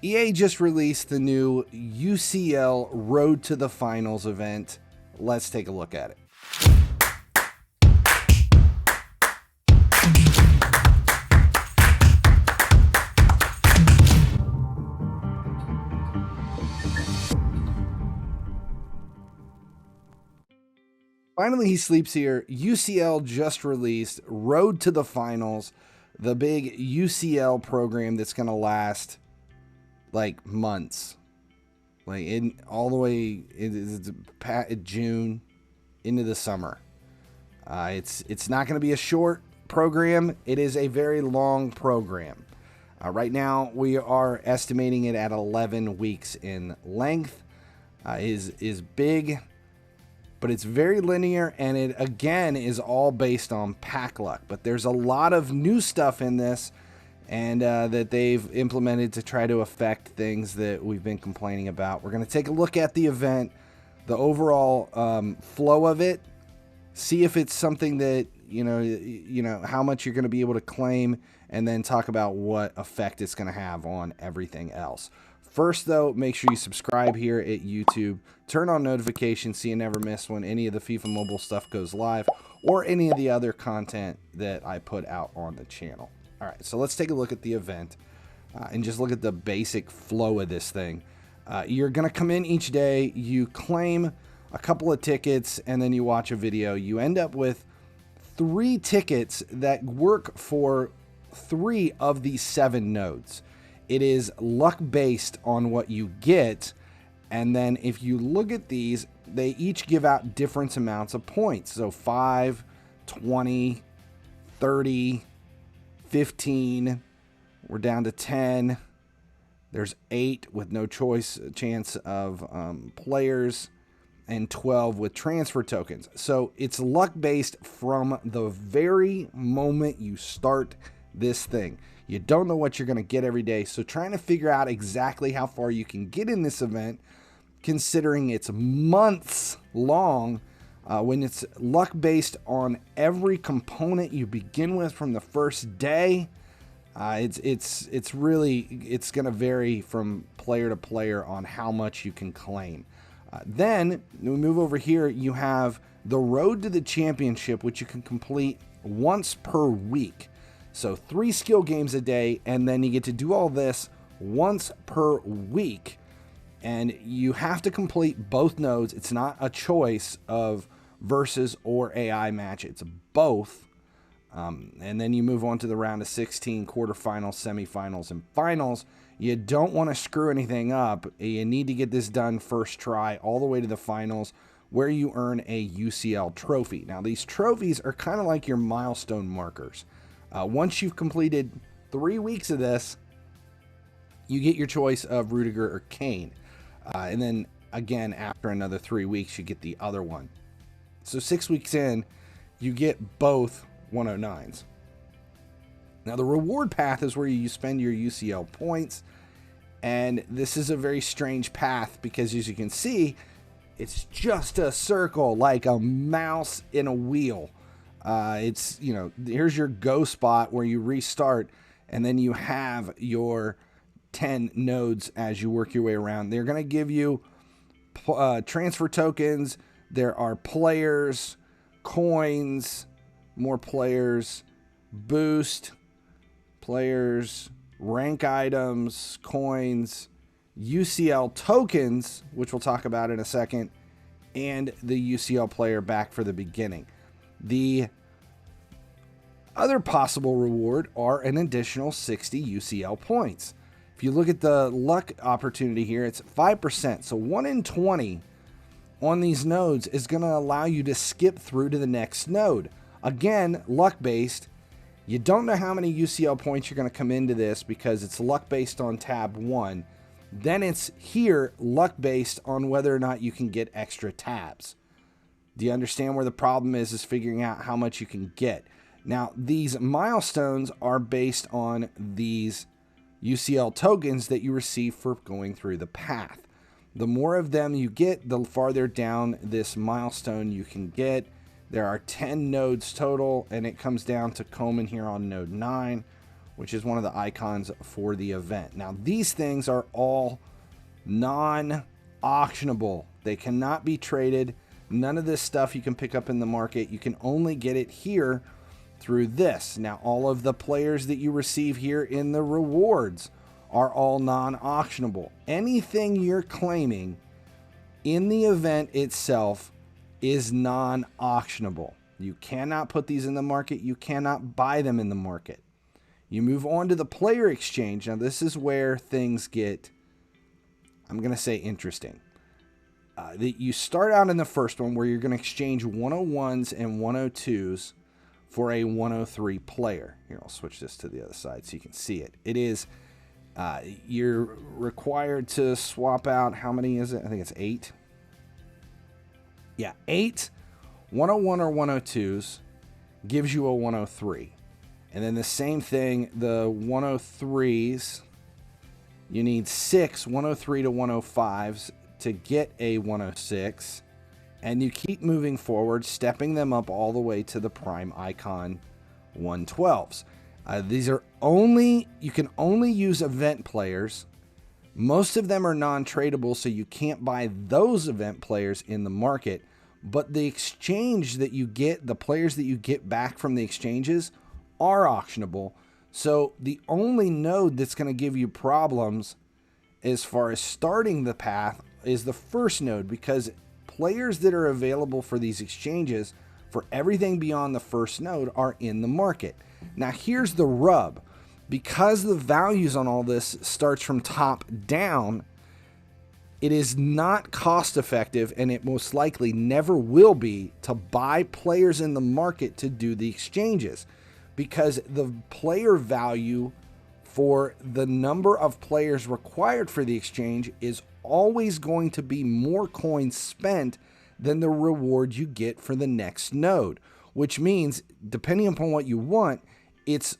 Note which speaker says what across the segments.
Speaker 1: EA just released the new UCL Road to the Finals event. Let's take a look at it. Finally, he sleeps here. UCL just released Road to the Finals, the big UCL program that's going to last like months, like all the way into June into the summer. It's not going to be a short program. It is a very long program. Right now, we are estimating it at 11 weeks in length. Is big, but it's very linear, and it again is all based on pack luck. But there's a lot of new stuff in this, and that they've implemented to try to affect things that we've been complaining about. We're going to take a look at the event, the overall flow of it, see if it's something that you know how much you're going to be able to claim, and then talk about what effect it's going to have on everything else. First, though, make sure you subscribe here at YouTube. Turn on notifications so you never miss when any of the FIFA Mobile stuff goes live or any of the other content that I put out on the channel. All right, so let's take a look at the event and just look at the basic flow of this thing. You're going to come in each day, you claim a couple of tickets, and then you watch a video. You end up with 3 tickets that work for 3 of these 7 nodes. It is luck based on what you get, and then if you look at these, they each give out different amounts of points. So 5, 20, 30, 15, we're down to 10. There's 8 with no chance of players, and 12 with transfer tokens. So it's luck based from the very moment you start this thing. You don't know what you're going to get every day, so trying to figure out exactly how far you can get in this event, considering it's months long, when it's luck based on every component you begin with from the first day. It's going to vary from player to player on how much you can claim. Then we move over here. You have the Road to the Championship, which you can complete once per week. So 3 skill games a day, and then you get to do all this once per week. And you have to complete both nodes. It's not a choice of versus or AI match. It's both. And then you move on to the round of 16, quarterfinals, semifinals, and finals. You don't want to screw anything up. You need to get this done first try all the way to the finals, where you earn a UCL trophy. Now, these trophies are kind of like your milestone markers. Once you've completed 3 weeks of this, you get your choice of Rudiger or Kane. And then again, after another 3 weeks, you get the other one. So 6 weeks in, you get both 109s. Now, the reward path is where you spend your UCL points. And this is a very strange path because, as you can see, it's just a circle like a mouse in a wheel. It's, here's your go spot where you restart, and then you have your 10 nodes as you work your way around. They're going to give you transfer tokens. There are players, coins, more players, boost, players, rank items, coins, UCL tokens, which we'll talk about in a second, and the UCL player back for the beginning. The other possible reward are an additional 60 UCL points. If you look at the luck opportunity here, it's 5%. So 1 in 20 on these nodes is going to allow you to skip through to the next node. Again, luck based. You don't know how many UCL points you're going to come into this because it's luck based on tab 1. Then it's here luck based on whether or not you can get extra tabs. Do you understand where the problem is figuring out how much you can get? Now, these milestones are based on these UCL tokens that you receive for going through the path. The more of them you get, the farther down this milestone you can get. There are 10 nodes total, and it comes down to Coleman here on node 9. which is one of the icons for the event. Now, these things are all non-auctionable. They cannot be traded. None of this stuff you can pick up in the market. You can only get it here through this. Now, all of the players that you receive here in the rewards are all non-auctionable. Anything you're claiming in the event itself is non-auctionable. You cannot put these in the market. You cannot buy them in the market. You move on to the player exchange. Now, this is where things get, I'm going to say, interesting. You start out in the first one where you're going to exchange 101s and 102s for a 103 player. Here, I'll switch this to the other side so you can see it. It is, you're required to swap out, how many is it? I think it's 8. Yeah, 8 101 or 102s gives you a 103. And then the same thing, the 103s, you need 6 103 to 105s to get a 106. And you keep moving forward, stepping them up all the way to the prime icon 112s. These are only, you can only use event players. Most of them are non-tradable, so you can't buy those event players in the market. But the exchange that you get, the players that you get back from the exchanges are auctionable. So the only node that's going to give you problems as far as starting the path is the first node, because players that are available for these exchanges for everything beyond the first node are in the market. Now, here's the rub. Because the values on all this starts from top down, it is not cost effective, and it most likely never will be, to buy players in the market to do the exchanges, because the player value for the number of players required for the exchange is always going to be more coins spent than the reward you get for the next node, which means, depending upon what you want, it's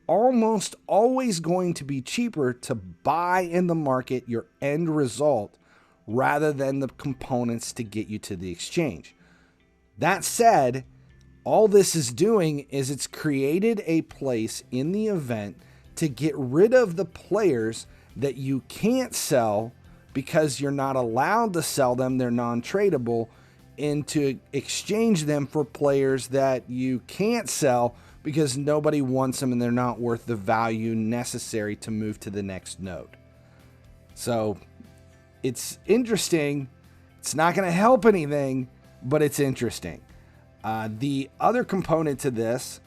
Speaker 1: almost always going to be cheaper to buy in the market your end result rather than the components to get you to the exchange. That said, all this is doing is it's created a place in the event to get rid of the players that you can't sell because you're not allowed to sell them, they're non-tradable, and to exchange them for players that you can't sell because nobody wants them and they're not worth the value necessary to move to the next node. So it's interesting. It's not going to help anything, but it's interesting. The other component to this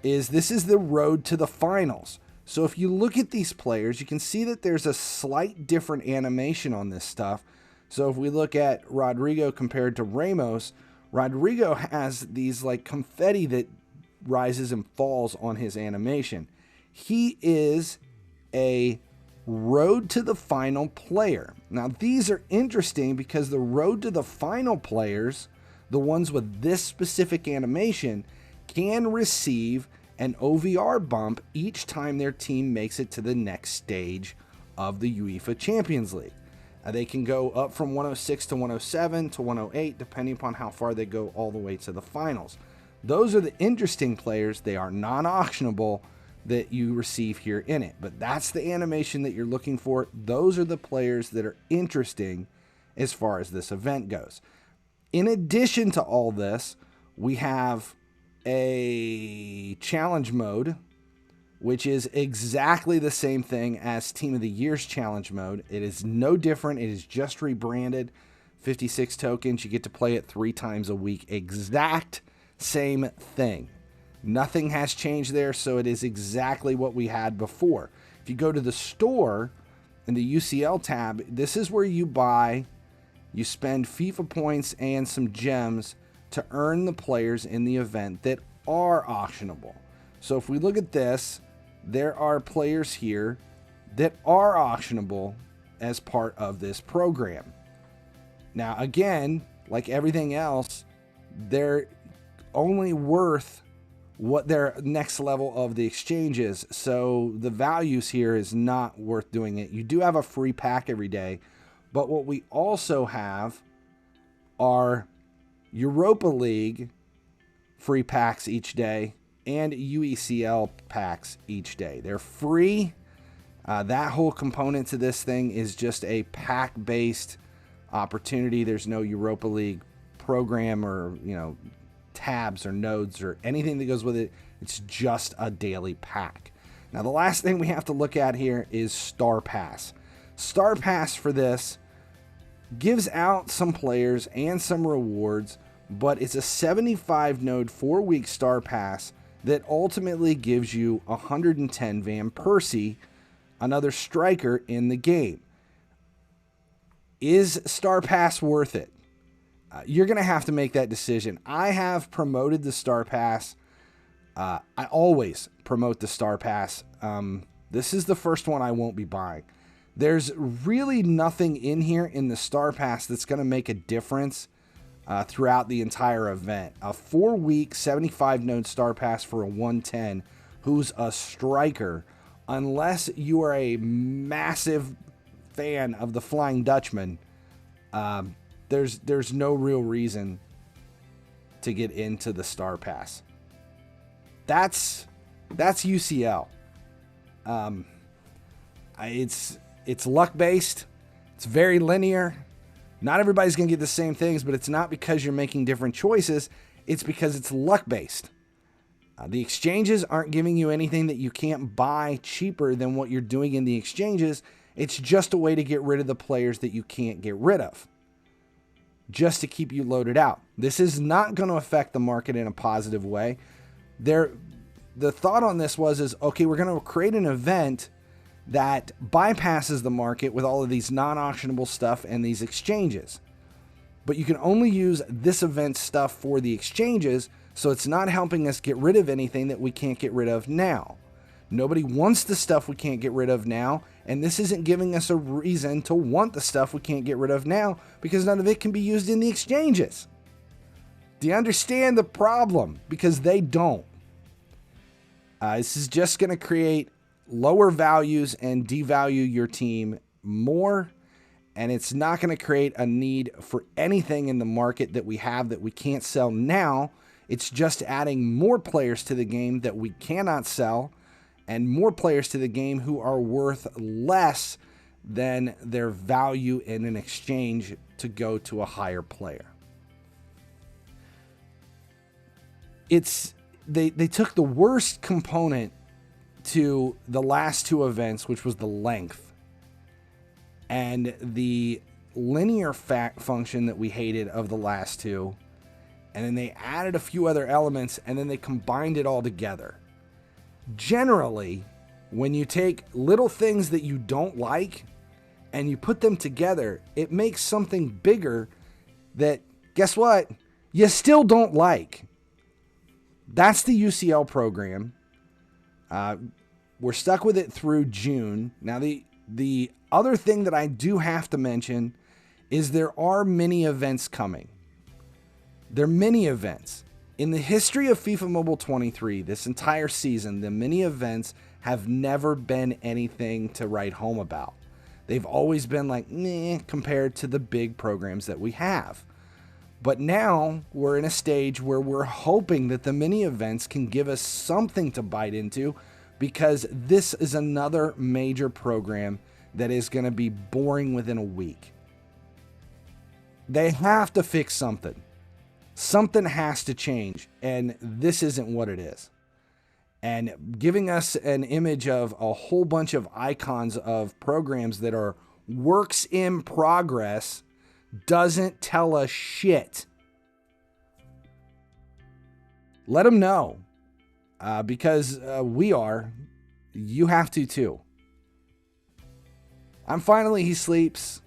Speaker 1: is the road to the finals. So if you look at these players, you can see that there's a slight different animation on this stuff. So if we look at Rodrigo compared to Ramos, Rodrigo has these like confetti that rises and falls on his animation. He is a road to the final player. Now, these are interesting because the road to the final players, the ones with this specific animation, can receive an OVR bump each time their team makes it to the next stage of the UEFA Champions League. They can go up from 106 to 107 to 108, depending upon how far they go all the way to the finals. Those are the interesting players. They are non-auctionable that you receive here in it. But that's the animation that you're looking for. Those are the players that are interesting as far as this event goes. In addition to all this, we have a challenge mode, which is exactly the same thing as Team of the Year's challenge mode. It is no different. It is just rebranded. 56 tokens. You get to play it 3 times a week. Exact same thing. Nothing has changed there, so it is exactly what we had before. If you go to the store in the UCL tab, this is where you buy, you spend FIFA points and some gems to earn the players in the event that are auctionable. So if we look at this, there are players here that are auctionable as part of this program. Now, again, like everything else, they're only worth what their next level of the exchange is. So the values here is not worth doing it. You do have a free pack every day, but what we also have are Europa League free packs each day and UCL packs each day. They're free. That whole component to this thing is just a pack-based opportunity. There's no Europa League program or, tabs or nodes or anything that goes with it. It's just a daily pack. Now, the last thing we have to look at here is Star Pass. Star Pass for this gives out some players and some rewards, but it's a 75 node 4-week Star Pass that ultimately gives you 110 Van Persie, another striker in the game. Is Star Pass worth it? You're going to have to make that decision. I have promoted the Star Pass. I always promote the Star Pass. This is the first one I won't be buying. There's really nothing in here in the Star Pass that's going to make a difference throughout the entire event. A 4-week 75 node Star Pass for a 110 who's a striker, unless you are a massive fan of the Flying Dutchman, there's no real reason to get into the Star Pass. That's UCL. It's luck based. It's very linear. Not everybody's gonna get the same things, but it's not because you're making different choices. It's because it's luck based. The exchanges aren't giving you anything that you can't buy cheaper than what you're doing in the exchanges. It's just a way to get rid of the players that you can't get rid of, just to keep you loaded out. This is not going to affect the market in a positive way. The thought on this is, okay, we're going to create an event that bypasses the market with all of these non-auctionable stuff and these exchanges. But you can only use this event stuff for the exchanges, so it's not helping us get rid of anything that we can't get rid of now. Nobody wants the stuff we can't get rid of now, and this isn't giving us a reason to want the stuff we can't get rid of now, because none of it can be used in the exchanges. Do you understand the problem? Because they don't. This is just going to create lower values and devalue your team more, and it's not going to create a need for anything in the market that we have that we can't sell now. It's just adding more players to the game that we cannot sell, and more players to the game who are worth less than their value in an exchange to go to a higher player. They took the worst component to the last two events, which was the length, and the linear function that we hated of the last two, and then they added a few other elements, and then they combined it all together. Generally, when you take little things that you don't like and you put them together, it makes something bigger that, guess what, you still don't like. That's the UCL program. We're stuck with it through June. Now, the other thing that I do have to mention is there are mini events coming. They're mini events. In the history of FIFA Mobile 23, this entire season, the mini events have never been anything to write home about. They've always been like, meh, compared to the big programs that we have. But now we're in a stage where we're hoping that the mini events can give us something to bite into, because this is another major program that is going to be boring within a week. They have to fix something. Something has to change, and this isn't what it is. And giving us an image of a whole bunch of icons of programs that are works in progress doesn't tell us shit. Let them know, because we are. You have to too. I'm finally He Sleeps.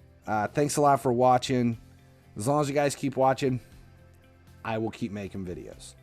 Speaker 1: Thanks a lot for watching. As long as you guys keep watching, I will keep making videos.